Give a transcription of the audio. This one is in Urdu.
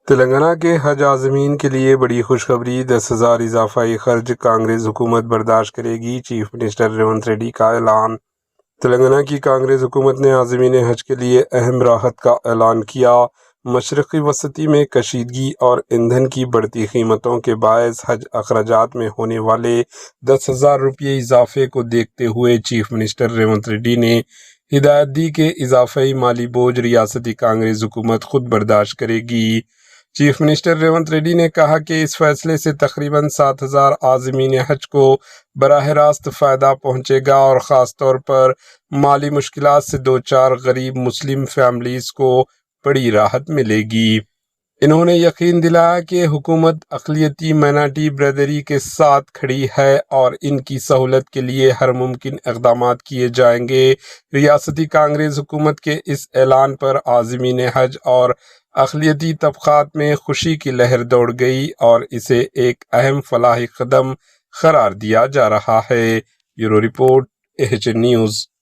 تلنگانہ کے حج عازمین کے لیے بڑی خوشخبری، 10,000 اضافی خرچ کانگریس حکومت برداشت کرے گی، چیف منسٹر ریونت ریڈی کا اعلان۔ تلنگانہ کی کانگریس حکومت نے عازمین حج کے لیے اہم راحت کا اعلان کیا۔ مشرقی وسطی میں کشیدگی اور ایندھن کی بڑھتی قیمتوں کے باعث حج اخراجات میں ہونے والے 10,000 روپے اضافے کو دیکھتے ہوئے چیف منسٹر ریونت ریڈی نے ہدایت دی کہ اضافی مالی بوجھ ریاستی کانگریس حکومت خود برداشت کرے گی۔ چیف منسٹر ریونت ریڈی نے کہا کہ اس فیصلے سے تقریباً 7,000 عازمین حج کو براہ راست فائدہ پہنچے گا اور خاص طور پر مالی مشکلات سے دوچار غریب مسلم فیملیز کو بڑی راحت ملے گی۔ انہوں نے یقین دلایا کہ حکومت اقلیتی مائنرٹی برادری کے ساتھ کھڑی ہے اور ان کی سہولت کے لیے ہر ممکن اقدامات کیے جائیں گے۔ ریاستی کانگریس حکومت کے اس اعلان پر عازمین حج اور اقلیتی طبقات میں خوشی کی لہر دوڑ گئی اور اسے ایک اہم فلاحی قدم قرار دیا جا رہا ہے۔ Bureau report, AHN news.